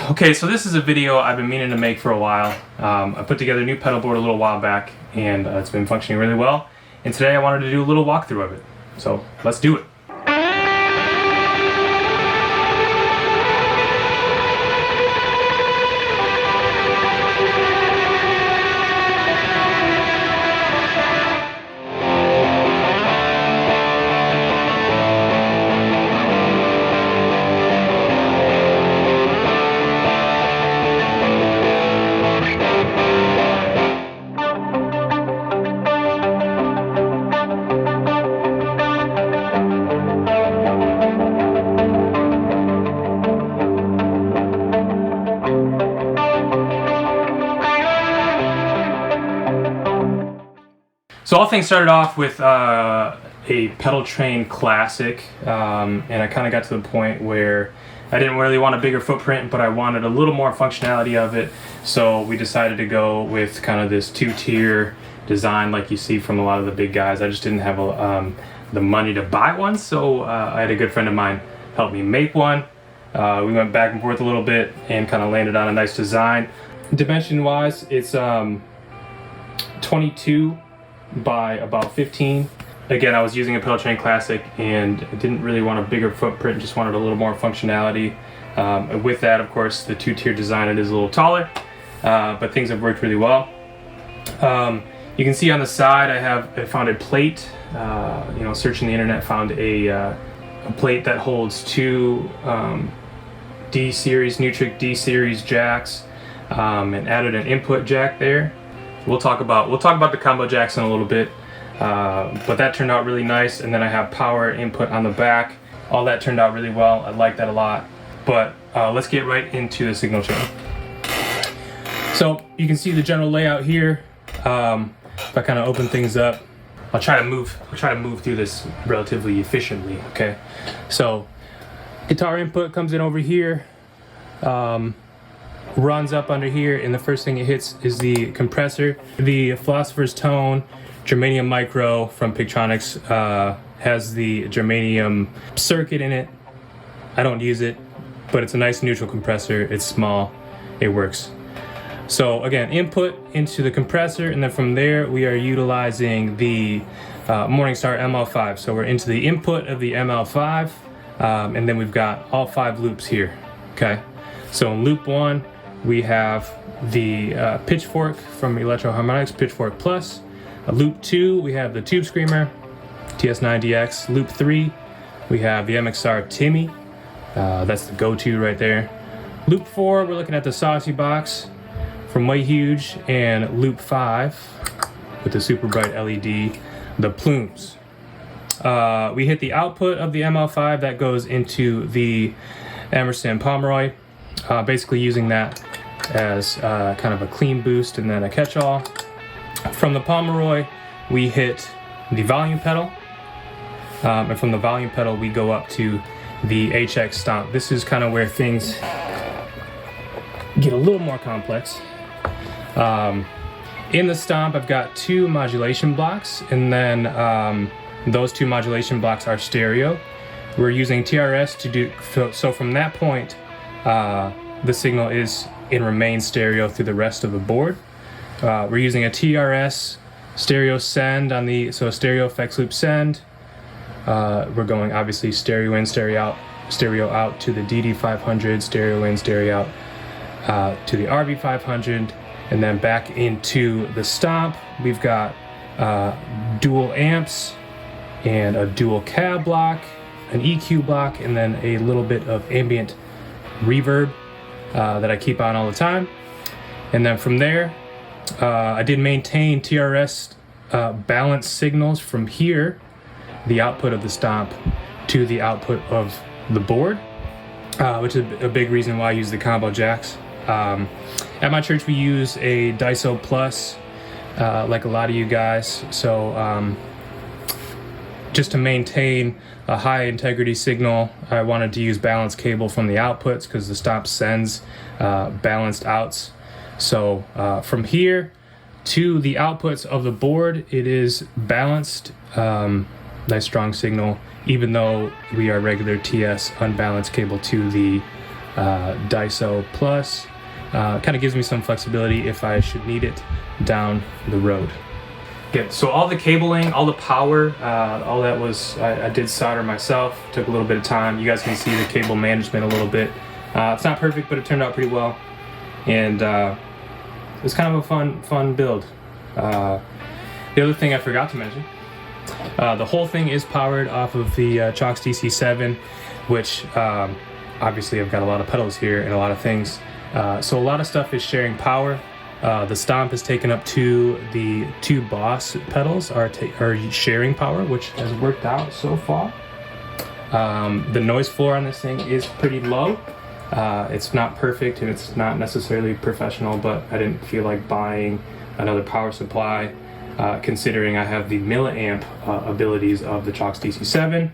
Okay, so this is a video I've been meaning to make for a while. I put together a new pedal board a little while back, and it's been functioning really well. And today I wanted to do a little walkthrough of it. So let's do it. So all things started off with a pedal train classic, and I kind of got to the point where I didn't really want a bigger footprint, but I wanted a little more functionality of it. So we decided to go with kind of this two-tier design like you see from a lot of the big guys. I just didn't have the money to buy one, so I had a good friend of mine help me make one. We went back and forth a little bit and kind of landed on a nice design. Dimension-wise, it's 22 by about 15. Again, I was using a pedal train classic and didn't really want a bigger footprint, just wanted a little more functionality. With that, of course, the two-tier design, it is a little taller, but things have worked really well. You can see on the side I found a plate. Searching the internet, found a plate that holds two D-series, Nutric D-series jacks, and added an input jack there. We'll talk about the combo jacks in a little bit, but that turned out really nice. And then I have power input on the back. All that turned out really well. I like that a lot. But let's get right into the signal channel. So you can see the general layout here. If I kind of open things up, I'll try to move through this relatively efficiently. Okay, so guitar input comes in over here. Runs up under here, and the first thing it hits is the compressor. The Philosophers tone Germanium micro from Pigtronics has the Germanium circuit in it. I don't use it, but it's a nice neutral compressor. It's small, it works. So again, input into the compressor, and then from there we are utilizing the Morningstar ML5. So we're into the input of the ML5, and then we've got all 5 loops here. Okay, so in loop 1 we have the Pitchfork from Electro Harmonics, Pitchfork Plus. Loop 2 we have the Tube Screamer TS9DX. Loop 3 we have the MXR Timmy. That's the go-to right there. Loop 4 we're looking at the Saucy Box from Way Huge, and loop 5 with the super bright LED, the Plumes. We hit the output of the ML5 that goes into the Emerson Pomeroy, basically using that as kind of a clean boost and then a catch-all. From the Pomeroy we hit the volume pedal, and from the volume pedal we go up to the HX Stomp. This is kind of where things get a little more complex. In the Stomp I've got 2 modulation blocks, and then those 2 modulation blocks are stereo. We're using TRS to do so from that point the signal is and remains stereo through the rest of the board. We're using a TRS stereo send on the stereo effects loop send. We're going obviously stereo in, stereo out to the DD500, stereo in, stereo out to the RV500, and then back into the Stomp. We've got dual amps and a dual cab block, an EQ block, and then a little bit of ambient reverb that I keep on all the time. And then from there I did maintain TRS balanced signals from here, the output of the Stomp, to the output of the board, which is a big reason why I use the combo jacks. At my church we use a Daiso Plus, like a lot of you guys, so just to maintain a high integrity signal, I wanted to use balanced cable from the outputs because the Stomp sends balanced outs. So from here to the outputs of the board, it is balanced, nice strong signal, even though we are regular TS unbalanced cable to the Daiso Plus. Kind of gives me some flexibility if I should need it down the road. Good. So all the cabling, all the power, all that was, I did solder myself. Took a little bit of time. You guys can see the cable management a little bit. It's not perfect, but it turned out pretty well. And it was kind of a fun build. The other thing I forgot to mention, the whole thing is powered off of the Chox DC7, which obviously I've got a lot of pedals here and a lot of things. So a lot of stuff is sharing power. The Stomp is taken up to the two Boss pedals are sharing power, which has worked out so far. The noise floor on this thing is pretty low. It's not perfect and it's not necessarily professional, but I didn't feel like buying another power supply, considering I have the milliamp abilities of the Chox DC7.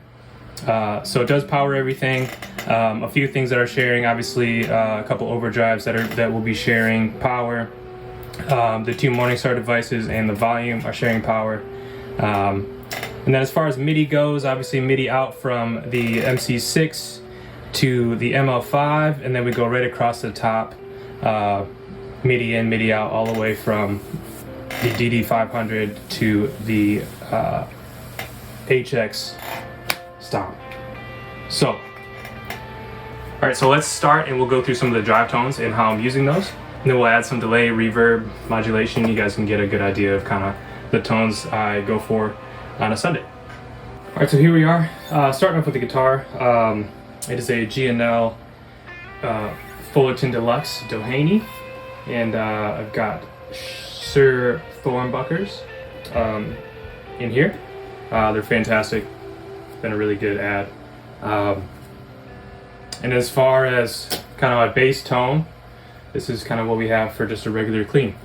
So it does power everything. A few things that are sharing, obviously a couple overdrives that will be sharing power. The two Morningstar devices and the volume are sharing power. And then as far as MIDI goes, obviously MIDI out from the MC6 to the ML5, and then we go right across the top, MIDI in, MIDI out, all the way from the DD500 to the HX Stomp. So, all right, so let's start and we'll go through some of the drive tones and how I'm using those. And then we'll add some delay, reverb, modulation. You guys can get a good idea of kind of the tones I go for on a Sunday. All right, so here we are. Starting off with the guitar. It is a G&L Fullerton Deluxe Doheny. And I've got Suhr Thornbuckers in here. They're fantastic. Been a really good ad. And as far as kind of my bass tone, this is kind of what we have for just a regular clean.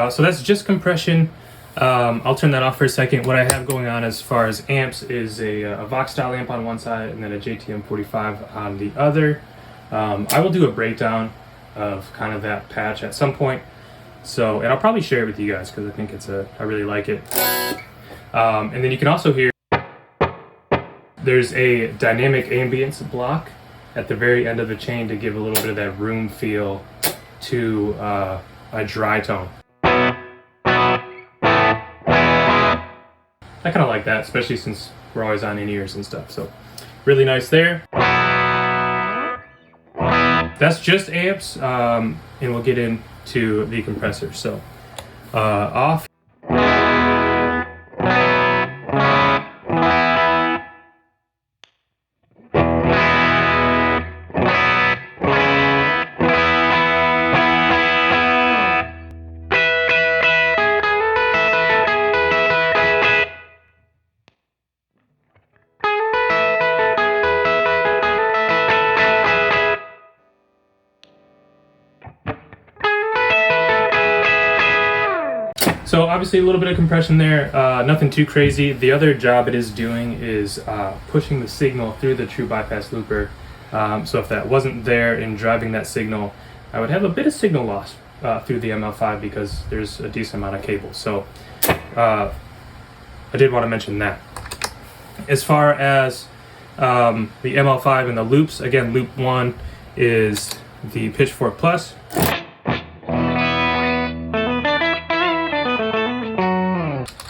So that's just compression. I'll turn that off for a second. What I have going on as far as amps is a Vox style amp on one side and then a JTM 45 on the other. I will do a breakdown of kind of that patch at some point. So, and I'll probably share it with you guys because I think I really like it. And then you can also hear there's a dynamic ambience block at the very end of the chain to give a little bit of that room feel to a dry tone. I kind of like that, especially since we're always on in-ears and stuff. So really nice there. That's just amps, and we'll get into the compressor. So off. So obviously a little bit of compression there, nothing too crazy. The other job it is doing is pushing the signal through the true bypass looper. So if that wasn't there in driving that signal, I would have a bit of signal loss through the ML5 because there's a decent amount of cable. So I did want to mention that. As far as the ML5 and the loops, again, loop 1 is the Pitchfork Plus.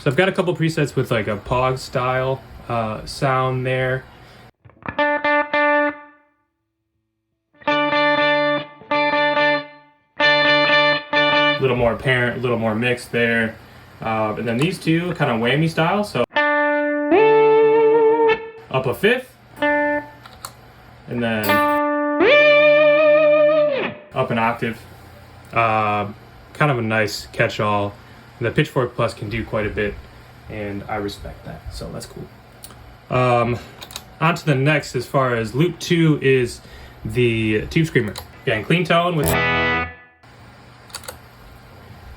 So I've got a couple presets with like a POG style sound there. A little more apparent, a little more mixed there. And then these two kind of whammy style, so up a fifth, and then up an octave. Kind of a nice catch-all. The Pitchfork Plus can do quite a bit, and I respect that, so that's cool. On to the next, as far as loop 2 is the Tube Screamer. Again, clean tone with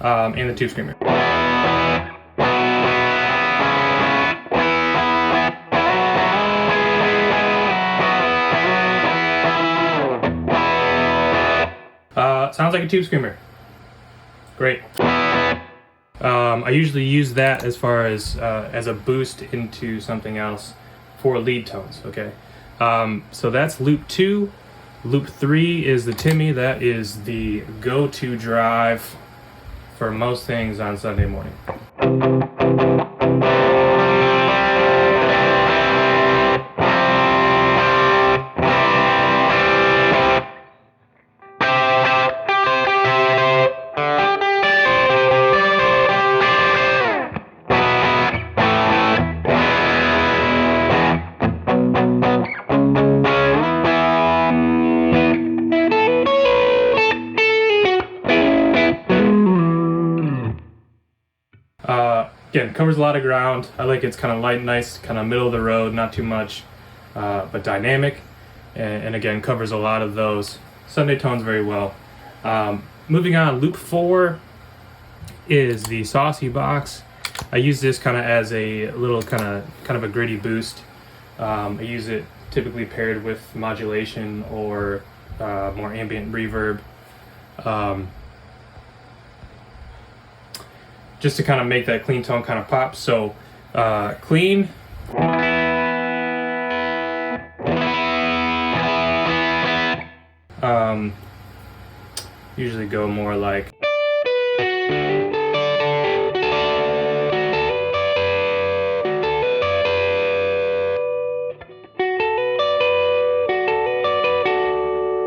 and the Tube Screamer. Sounds like a Tube Screamer. Great. I usually use that as far as a boost into something else for lead tones, okay? So that's loop 2. Loop 3 is the Timmy. That is the go-to drive for most things on Sunday morning. Again, covers a lot of ground. I like it's kind of light, nice, kind of middle of the road, not too much, but dynamic. And again, covers a lot of those Sunday tones very well. Moving on, loop 4 is the Saucy Box. I use this kind of as a little kind of a gritty boost. I use it typically paired with modulation or more ambient reverb. Just to kind of make that clean tone kind of pop. So clean. Usually go more like.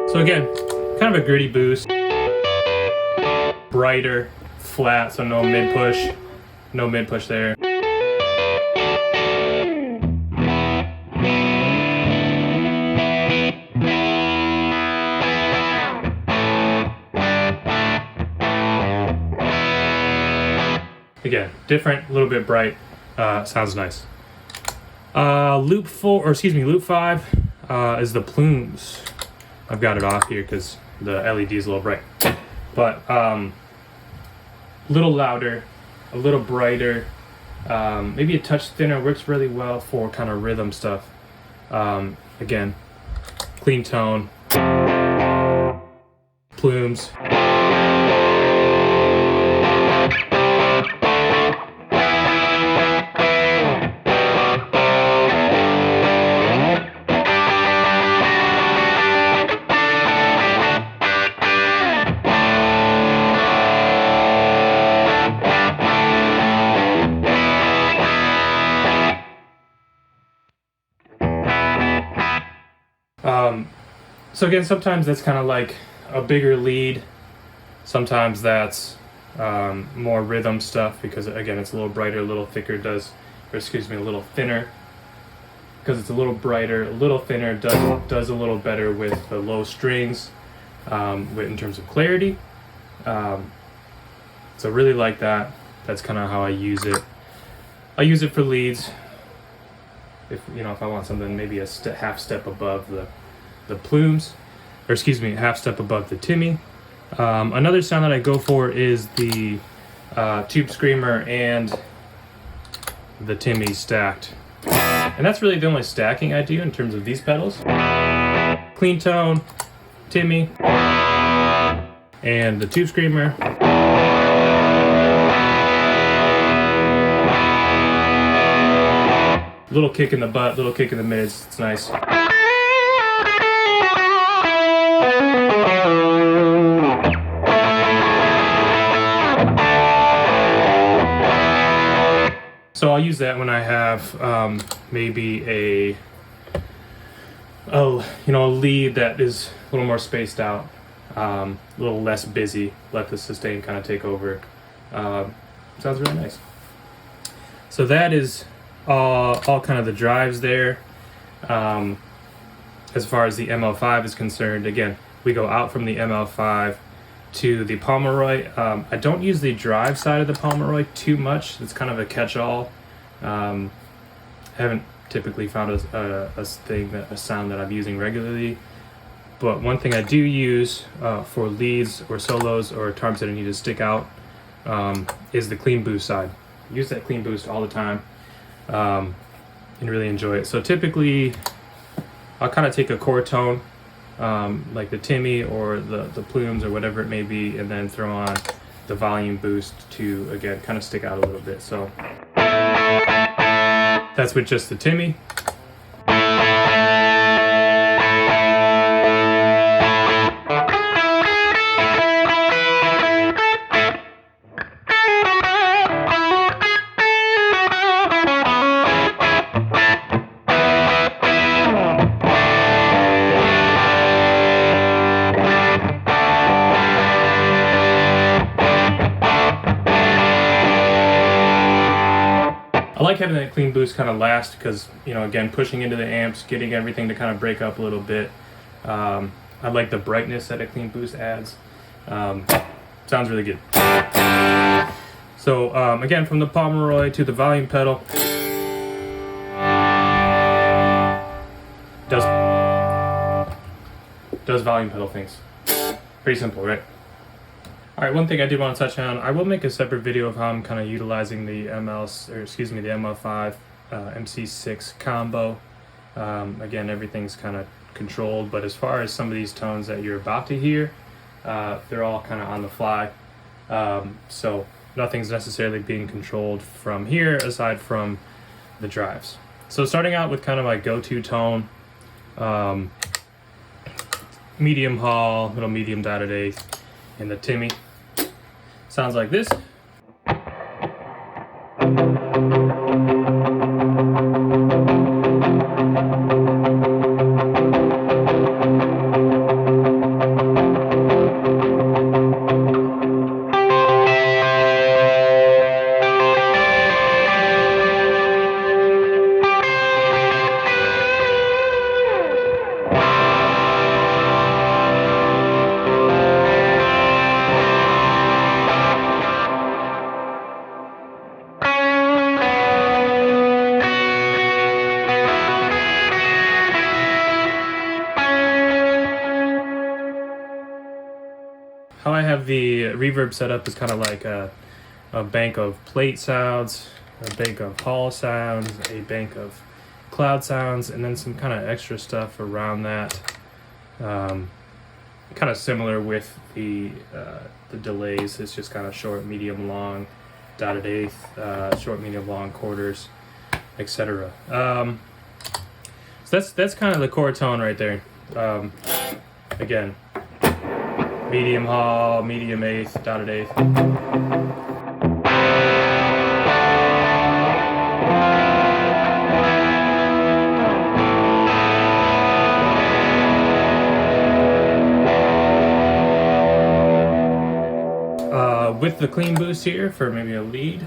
So again, kind of a gritty boost. Brighter. Flat, so no mid push there. Again, different, a little bit bright, sounds nice. Loop 5 is the Plumes. I've got it off here because the LED is a little bright, but a little louder, a little brighter, maybe a touch thinner, works really well for kind of rhythm stuff. Again, clean tone, Plumes. So again, sometimes that's kind of like a bigger lead. Sometimes that's more rhythm stuff because again, it's a little brighter, a little thicker, a little thinner. Because it's a little brighter, a little thinner, does a little better with the low strings in terms of clarity. So really like that. That's kind of how I use it. I use it for leads. If I want something maybe a half step above the Plumes, or half step above the Timmy. Another sound that I go for is the Tube Screamer and the Timmy stacked. And that's really the only stacking I do in terms of these pedals. Clean tone, Timmy, and the Tube Screamer. Little kick in the butt, little kick in the mids, it's nice. So I'll use that when I have maybe a lead that is a little more spaced out, a little less busy. Let the sustain kind of take over. Sounds really nice. So that is all kind of the drives there. As far as the ML5 is concerned, again, we go out from the ML5 to the Pomeroy. I don't use the drive side of the Pomeroy too much. It's kind of a catch-all. I haven't typically found a sound that I'm using regularly. But one thing I do use for leads or solos or times that I need to stick out is the clean boost side. I use that clean boost all the time and really enjoy it. So typically, I'll kind of take a core tone, like the Timmy or the Plumes or whatever it may be, and then throw on the volume boost to, again, kind of stick out a little bit. So that's with just the Timmy. I like having that clean boost kind of last because, you know, again, pushing into the amps, getting everything to kind of break up a little bit. I like the brightness that a clean boost adds. Sounds really good. So again, from the Pomeroy to the volume pedal, does volume pedal things. Pretty simple, right? Alright, one thing I did want to touch on, I will make a separate video of how I'm kind of utilizing the the ML5 MC6 combo. Again, everything's kind of controlled, but as far as some of these tones that you're about to hear, they're all kind of on the fly. So nothing's necessarily being controlled from here aside from the drives. So starting out with kind of my go-to tone, medium hall, little medium dotted eighth, and the Timmy. Sounds like this. How I have the reverb set up is kind of like a bank of plate sounds, a bank of hall sounds, a bank of cloud sounds, and then some kind of extra stuff around that. Kind of similar with the delays. It's just kind of short, medium, long, dotted eighth, short, medium, long, quarters, etc. So that's kind of the core tone right there. Again, medium hall, medium eighth, dotted eighth. With the clean boost here for maybe a lead.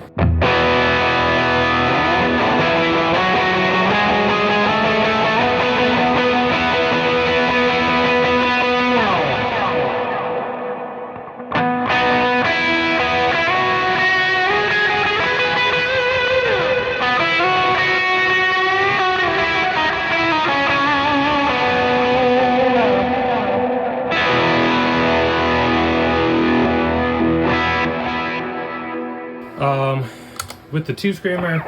With the two screamer,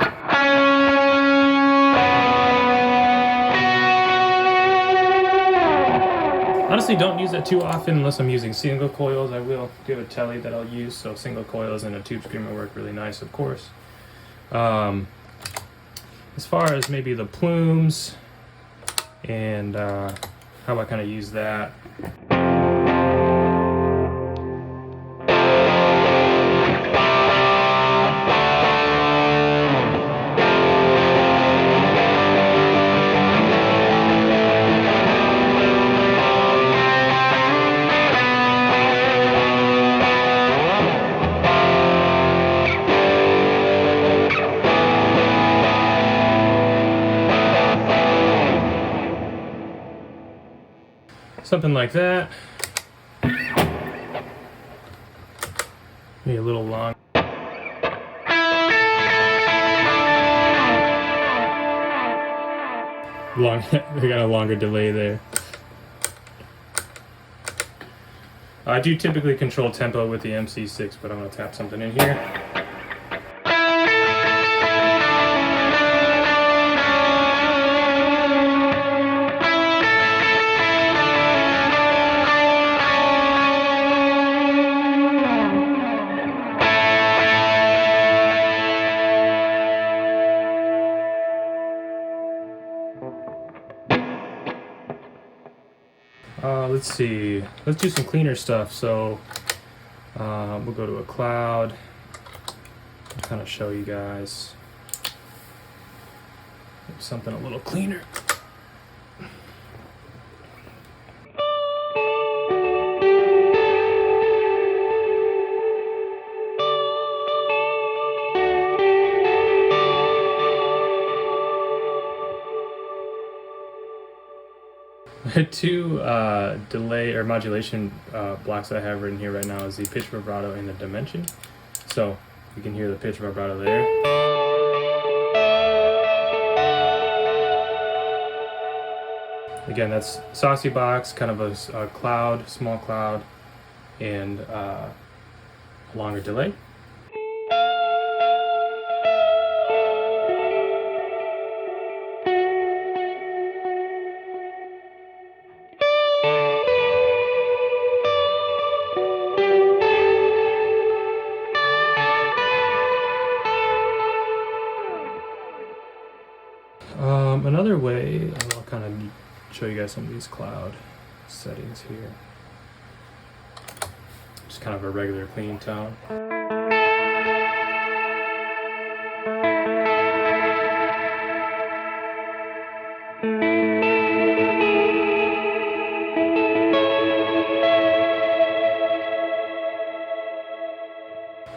honestly don't use that too often unless I'm using single coils. I will do a telly that I'll use, so single coils and a tube screamer work really nice, of course. As far as maybe the plumes and how I kind of use that. Something like that. Maybe a little long. They got a longer delay there. I do typically control tempo with the MC6, but I'm going to tap something in here. Let's see. Let's do some cleaner stuff. So we'll go to a cloud. Kind of show you guys something a little cleaner. The two delay or modulation blocks that I have written here right now is the pitch vibrato and the dimension. So you can hear the pitch vibrato there. Again, that's Saucy Box, kind of a cloud, small cloud, and a longer delay. Another way, I'll kind of show you guys some of these cloud settings here. Just kind of a regular clean tone.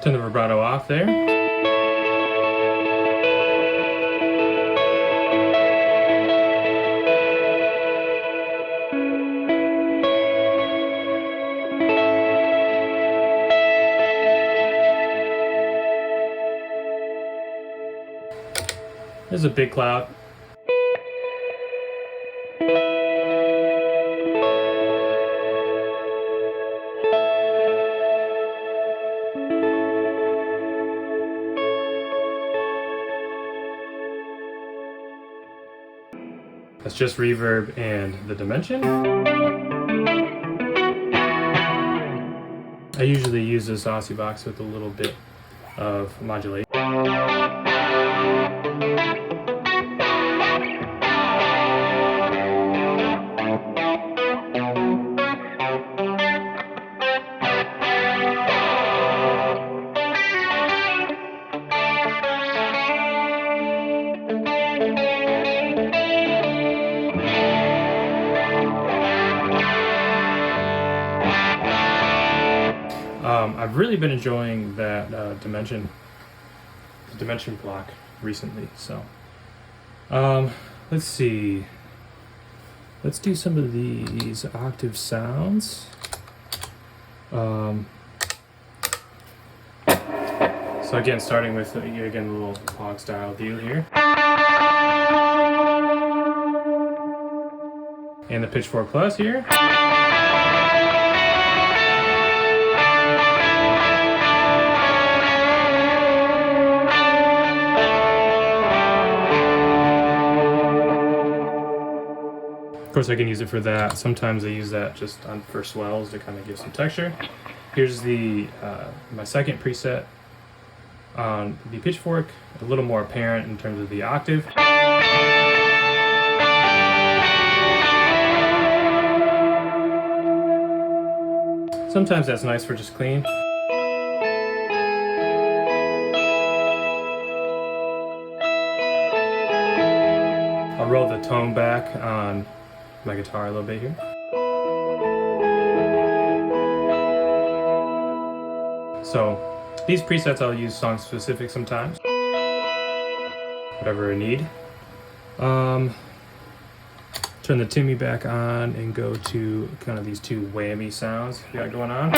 Turn the vibrato off there. There's a big cloud. That's just reverb and the dimension. I usually use the Saucy Box with a little bit of modulation. I've really been enjoying that dimension block recently. So let's see. Let's do some of these octave sounds. So again, starting with again a little hog style deal here, and the Pitchfork Plus here. Of course, I can use it for that. Sometimes I use that just for swells to kind of give some texture. Here's the my second preset on the Pitchfork, a little more apparent in terms of the octave. Sometimes that's nice for just clean. I'll roll the tone back on my guitar a little bit here. So these presets I'll use song specific sometimes, whatever I need. Turn the Timmy back on and go to kind of these two whammy sounds we got going on.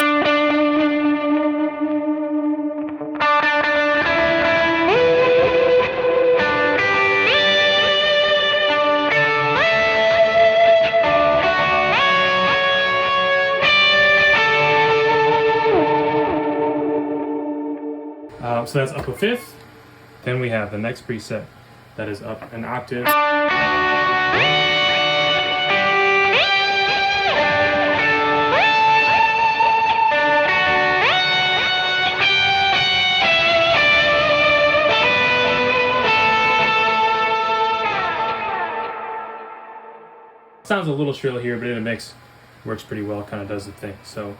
So that's up a fifth. Then we have the next preset that is up an octave. Sounds a little shrill here, but it makes works pretty well, kind of does the thing. So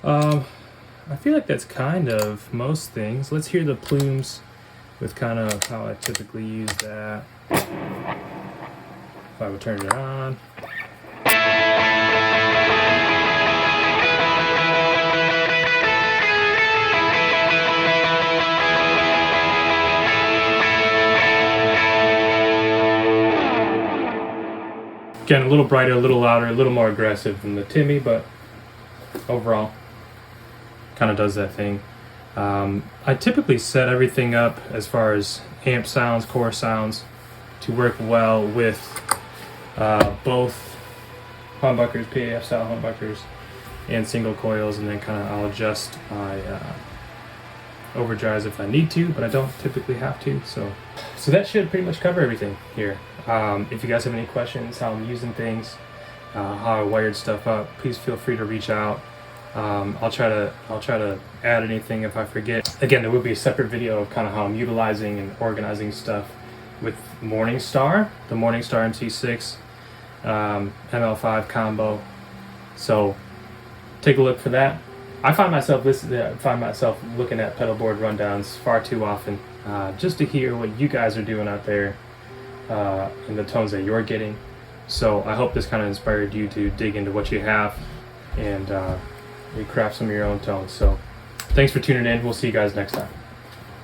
I feel like that's kind of most things. Let's hear the plumes with kind of how I typically use that. If I would turn it on. Again, a little brighter, a little louder, a little more aggressive than the Timmy, but overall, kind of does that thing. I typically set everything up as far as amp sounds, core sounds, to work well with both humbuckers, PAF style humbuckers, and single coils, and then kind of I'll adjust my overdrives if I need to, but I don't typically have to. So that should pretty much cover everything here. If you guys have any questions, how I'm using things, how I wired stuff up, please feel free to reach out. I'll try to add anything if I forget. Again, there will be a separate video of kind of how I'm utilizing and organizing stuff with Morningstar, the Morningstar MT6 ML5 combo. So take a look for that. I find myself looking at pedalboard rundowns far too often, just to hear what you guys are doing out there and the tones that you're getting. So I hope this kind of inspired you to dig into what you have and you craft some of your own tones. So thanks for tuning in. We'll see you guys next time.